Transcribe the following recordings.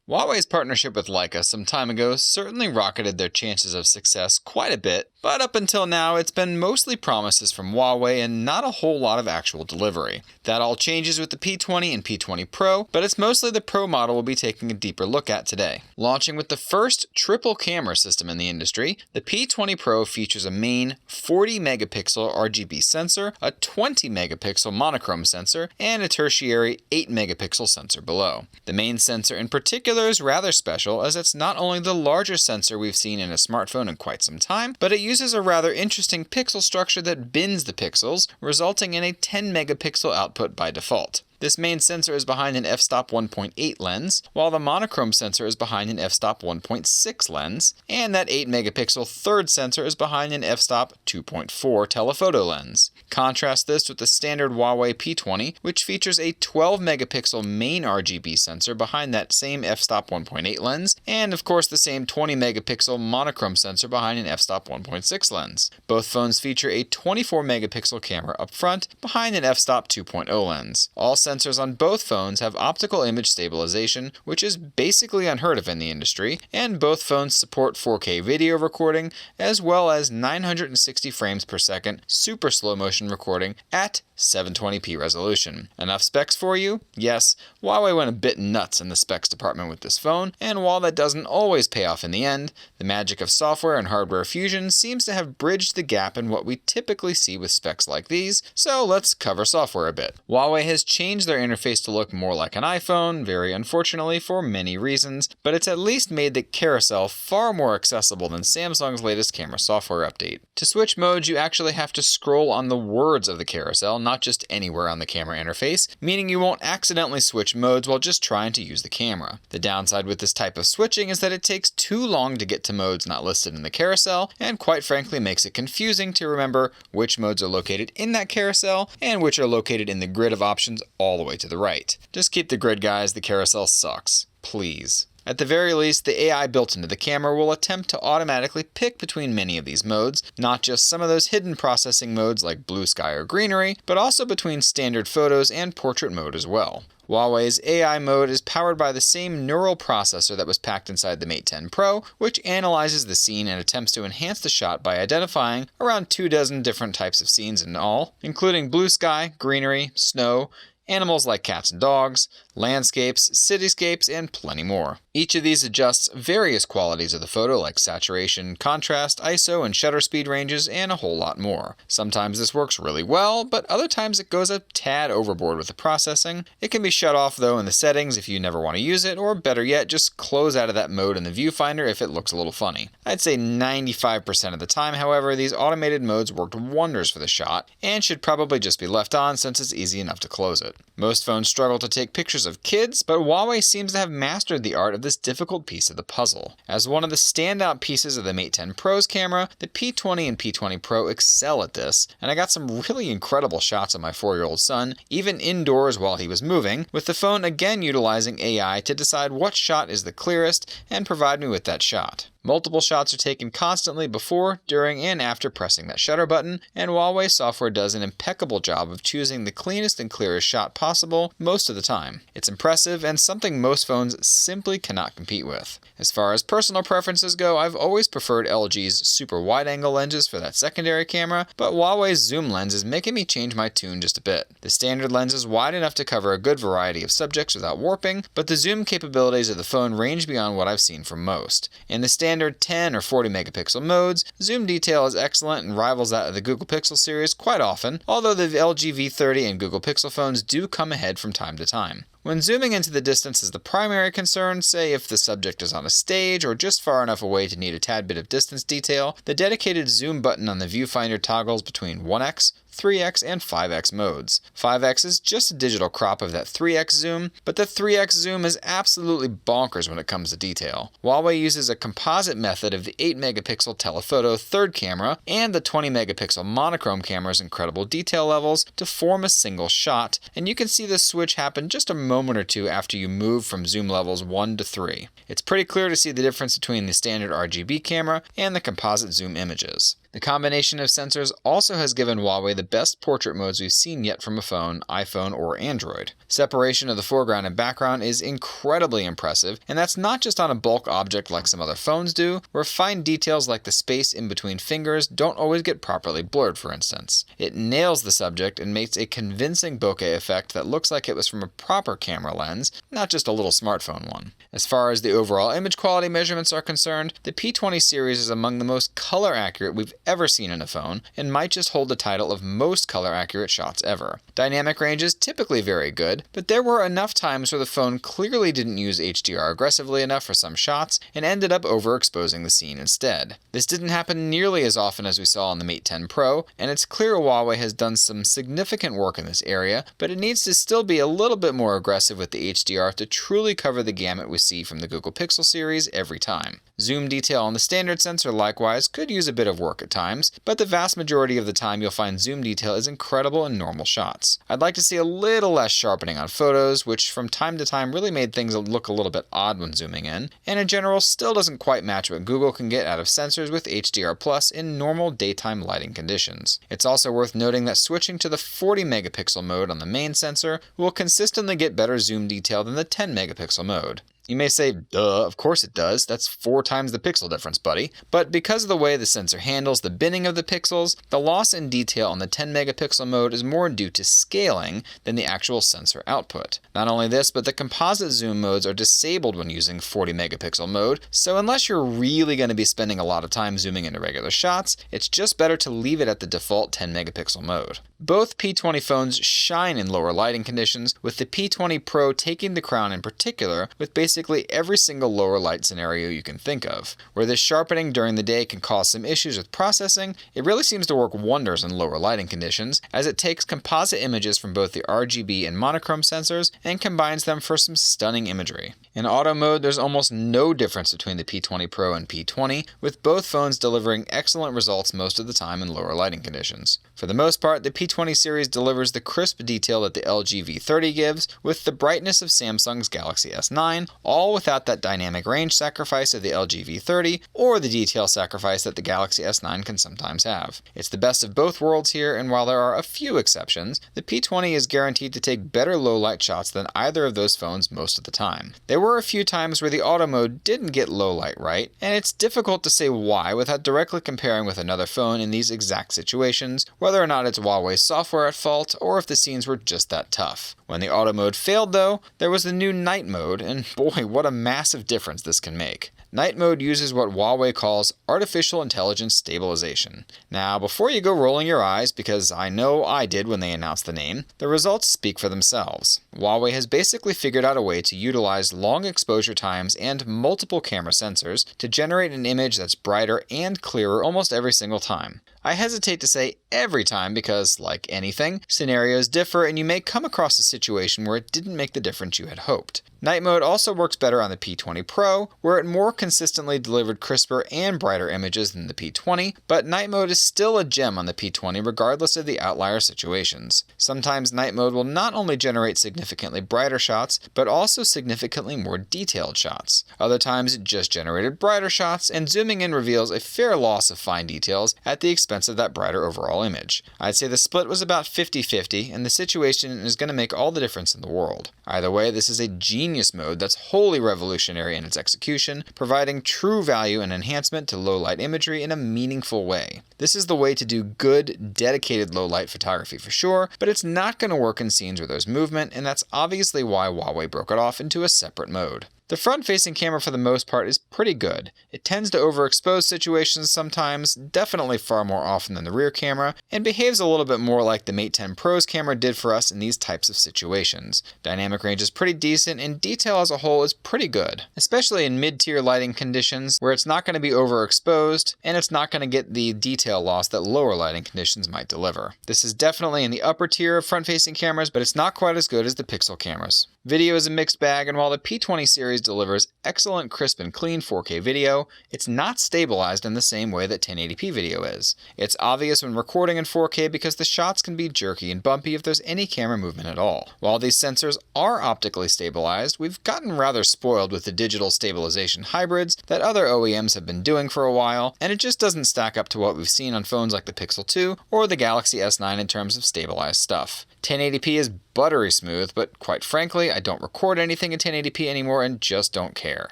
Huawei's partnership with Leica some time ago certainly rocketed their chances of success quite a bit, but up until now it's been mostly promises from Huawei and not a whole lot of actual delivery. That all changes with the P20 and P20 Pro, but it's mostly the Pro model we'll be taking a deeper look at today. Launching with the first triple camera system in the industry, the P20 Pro features a main 40 megapixel RGB sensor, a 20 megapixel monochrome sensor, and a tertiary 8 megapixel sensor below. The main sensor in particular is rather special, as it's not only the largest sensor we've seen in a smartphone in quite some time, but it uses a rather interesting pixel structure that bins the pixels, resulting in a 10 megapixel output by default. This main sensor is behind an f-stop 1.8 lens, while the monochrome sensor is behind an f-stop 1.6 lens, and that 8 megapixel third sensor is behind an f-stop 2.4 telephoto lens. Contrast this with the standard Huawei P20, which features a 12 megapixel main RGB sensor behind that same f-stop 1.8 lens, and of course the same 20 megapixel monochrome sensor behind an f-stop 1.6 lens. Both phones feature a 24 megapixel camera up front behind an f-stop 2.0 lens. All sensors on both phones have optical image stabilization, which is basically unheard of in the industry, and both phones support 4K video recording as well as 960 frames per second super slow motion recording at 720p resolution. Enough specs for you? Yes, Huawei went a bit nuts in the specs department with this phone, and while that doesn't always pay off in the end, the magic of software and hardware fusion seems to have bridged the gap in what we typically see with specs like these, so let's cover software a bit. Huawei has changed their interface to look more like an iPhone, very unfortunately for many reasons, but it's at least made the carousel far more accessible than Samsung's latest camera software update. To switch modes, you actually have to scroll on the words of the carousel, not just anywhere on the camera interface, meaning you won't accidentally switch modes while just trying to use the camera. The downside with this type of switching is that it takes too long to get to modes not listed in the carousel, and quite frankly makes it confusing to remember which modes are located in that carousel and which are located in the grid of options all the way to the right. Just keep the grid, guys, the carousel sucks. Please. At the very least, the AI built into the camera will attempt to automatically pick between many of these modes, not just some of those hidden processing modes like blue sky or greenery, but also between standard photos and portrait mode as well. Huawei's AI mode is powered by the same neural processor that was packed inside the Mate 10 Pro, which analyzes the scene and attempts to enhance the shot by identifying around 24 different types of scenes in all, including blue sky, greenery, snow, animals like cats and dogs, landscapes, cityscapes, and plenty more. Each of these adjusts various qualities of the photo like saturation, contrast, ISO, and shutter speed ranges, and a whole lot more. Sometimes this works really well, but other times it goes a tad overboard with the processing. It can be shut off though in the settings if you never want to use it, or better yet, just close out of that mode in the viewfinder if it looks a little funny. I'd say 95% of the time, however, these automated modes worked wonders for the shot, and should probably just be left on since it's easy enough to close it. Most phones struggle to take pictures of kids, but Huawei seems to have mastered the art of this difficult piece of the puzzle. As one of the standout pieces of the Mate 10 Pro's camera, the P20 and P20 Pro excel at this, and I got some really incredible shots of my 4-year-old son, even indoors while he was moving, with the phone again utilizing AI to decide what shot is the clearest and provide me with that shot. Multiple shots are taken constantly before, during, and after pressing that shutter button, and Huawei software does an impeccable job of choosing the cleanest and clearest shot possible most of the time. It's impressive and something most phones simply cannot compete with. As far as personal preferences go, I've always preferred LG's super wide-angle lenses for that secondary camera, but Huawei's zoom lens is making me change my tune just a bit. The standard lens is wide enough to cover a good variety of subjects without warping, but the zoom capabilities of the phone range beyond what I've seen from most. In the standard 10 or 40 megapixel modes, zoom detail is excellent and rivals that of the Google Pixel series quite often, although the LG V30 and Google Pixel phones do come ahead from time to time. When zooming into the distance is the primary concern, say if the subject is on a stage or just far enough away to need a tad bit of distance detail, the dedicated zoom button on the viewfinder toggles between 1x, 3x, and 5x modes. 5x is just a digital crop of that 3x zoom, but the 3x zoom is absolutely bonkers when it comes to detail. Huawei uses a composite method of the 8 megapixel telephoto third camera and the 20 megapixel monochrome camera's incredible detail levels to form a single shot, and you can see this switch happen just a moment or two after you move from zoom levels 1 to 3. It's pretty clear to see the difference between the standard RGB camera and the composite zoom images. The combination of sensors also has given Huawei the best portrait modes we've seen yet from a phone, iPhone, or Android. Separation of the foreground and background is incredibly impressive, and that's not just on a bulk object like some other phones do, where fine details like the space in between fingers don't always get properly blurred, for instance. It nails the subject and makes a convincing bokeh effect that looks like it was from a proper camera lens, not just a little smartphone one. As far as the overall image quality measurements are concerned, the P20 series is among the most color accurate we've ever seen in a phone, and might just hold the title of most color accurate shots ever. Dynamic range is typically very good, but there were enough times where the phone clearly didn't use HDR aggressively enough for some shots and ended up overexposing the scene instead. This didn't happen nearly as often as we saw on the Mate 10 Pro, and it's clear Huawei has done some significant work in this area, but it needs to still be a little bit more aggressive with the HDR to truly cover the gamut we see from the Google Pixel series every time. Zoom detail on the standard sensor likewise could use a bit of work at times, but the vast majority of the time you'll find zoom detail is incredible in normal shots. I'd like to see a little less sharpening on photos, which from time to time really made things look a little bit odd when zooming in, and in general still doesn't quite match what Google can get out of sensors with HDR Plus in normal daytime lighting conditions. It's also worth noting that switching to the 40 megapixel mode on the main sensor will consistently get better zoom detail than the 10 megapixel mode. You may say, duh, of course it does, that's 4 times the pixel difference, buddy. But because of the way the sensor handles the binning of the pixels, the loss in detail on the 10 megapixel mode is more due to scaling than the actual sensor output. Not only this, but the composite zoom modes are disabled when using 40 megapixel mode, so unless you're really going to be spending a lot of time zooming into regular shots, it's just better to leave it at the default 10 megapixel mode. Both P20 phones shine in lower lighting conditions, with the P20 Pro taking the crown in particular, with basically every single lower light scenario you can think of. Where this sharpening during the day can cause some issues with processing, it really seems to work wonders in lower lighting conditions, as it takes composite images from both the RGB and monochrome sensors and combines them for some stunning imagery. In auto mode, there's almost no difference between the P20 Pro and P20, with both phones delivering excellent results most of the time in lower lighting conditions. For the most part, the P20 series delivers the crisp detail that the LG V30 gives, with the brightness of Samsung's Galaxy S9, all without that dynamic range sacrifice of the LG V30 or the detail sacrifice that the Galaxy S9 can sometimes have. It's the best of both worlds here, and while there are a few exceptions, the P20 is guaranteed to take better low light shots than either of those phones most of the time. There were a few times where the auto mode didn't get low light right, and it's difficult to say why without directly comparing with another phone in these exact situations, whether or not it's Huawei's software at fault or if the scenes were just that tough. When the auto mode failed though, there was the new night mode, and boy, what a massive difference this can make. Night mode uses what Huawei calls artificial intelligence stabilization. Now, before you go rolling your eyes, because I know I did when they announced the name, the results speak for themselves. Huawei has basically figured out a way to utilize long exposure times and multiple camera sensors to generate an image that's brighter and clearer almost every single time. I hesitate to say every time because, like anything, scenarios differ and you may come across a situation where it didn't make the difference you had hoped. Night mode also works better on the P20 Pro, where it more consistently delivered crisper and brighter images than the P20, but night mode is still a gem on the P20 regardless of the outlier situations. Sometimes night mode will not only generate significantly brighter shots, but also significantly more detailed shots. Other times it just generated brighter shots, and zooming in reveals a fair loss of fine details at the expense of that brighter overall image. I'd say the split was about 50-50, and the situation is going to make all the difference in the world. Either way, this is a genius mode that's wholly revolutionary in its execution, providing true value and enhancement to low light imagery in a meaningful way. This is the way to do good, dedicated low light photography for sure, but it's not going to work in scenes where there's movement, and that's obviously why Huawei broke it off into a separate mode. The front-facing camera for the most part is pretty good. It tends to overexpose situations sometimes, definitely far more often than the rear camera, and behaves a little bit more like the Mate 10 Pro's camera did for us in these types of situations. Dynamic range is pretty decent, and detail as a whole is pretty good, especially in mid-tier lighting conditions where it's not going to be overexposed, and it's not going to get the detail loss that lower lighting conditions might deliver. This is definitely in the upper tier of front-facing cameras, but it's not quite as good as the Pixel cameras. Video is a mixed bag, and while the P20 series delivers excellent crisp and clean 4K video, it's not stabilized in the same way that 1080p video is. It's obvious when recording in 4K because the shots can be jerky and bumpy if there's any camera movement at all. While these sensors are optically stabilized, we've gotten rather spoiled with the digital stabilization hybrids that other OEMs have been doing for a while, and it just doesn't stack up to what we've seen on phones like the Pixel 2 or the Galaxy S9 in terms of stabilized stuff. 1080p is buttery smooth, but quite frankly, I don't record anything in 1080p anymore and just don't care.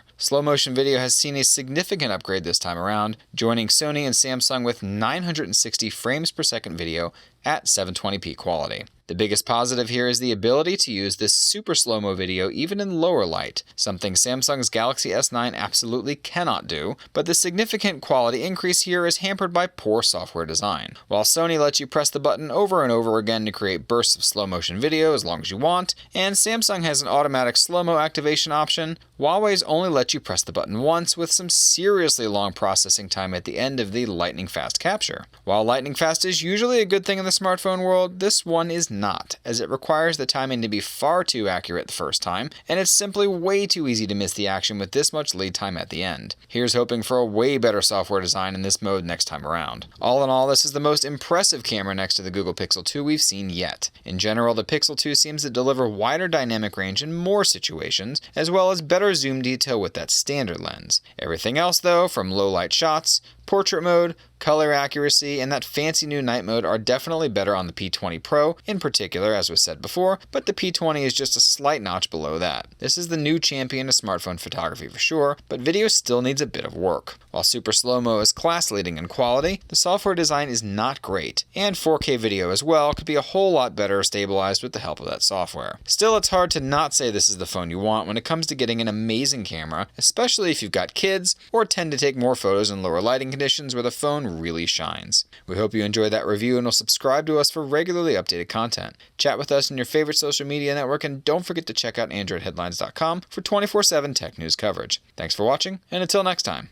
Slow motion video has seen a significant upgrade this time around, joining Sony and Samsung with 960 frames per second video at 720p quality. The biggest positive here is the ability to use this super slow-mo video even in lower light, something Samsung's Galaxy S9 absolutely cannot do, but the significant quality increase here is hampered by poor software design. While Sony lets you press the button over and over again to create bursts of slow-motion video as long as you want, and Samsung has an automatic slow-mo activation option, Huawei's only let you press the button once with some seriously long processing time at the end of the lightning fast capture. While lightning fast is usually a good thing in the smartphone world, this one is not, as it requires the timing to be far too accurate the first time, and it's simply way too easy to miss the action with this much lead time at the end. Here's hoping for a way better software design in this mode next time around. All in all, this is the most impressive camera next to the Google Pixel 2 we've seen yet. In general, the Pixel 2 seems to deliver wider dynamic range in more situations, as well as better zoom detail with that standard lens. Everything else though, from low light shots, portrait mode, color accuracy, and that fancy new night mode are definitely better on the P20 Pro in particular, as was said before, but the P20 is just a slight notch below that. This is the new champion of smartphone photography for sure, but video still needs a bit of work. While super slow-mo is class-leading in quality, the software design is not great, and 4K video as well could be a whole lot better stabilized with the help of that software. Still, it's hard to not say this is the phone you want when it comes to getting an amazing camera, especially if you've got kids or tend to take more photos in lower lighting conditions where the phone really shines. We hope you enjoyed that review and will subscribe to us for regularly updated content. Chat with us in your favorite social media network, and don't forget to check out AndroidHeadlines.com for 24/7 tech news coverage. Thanks for watching, and until next time.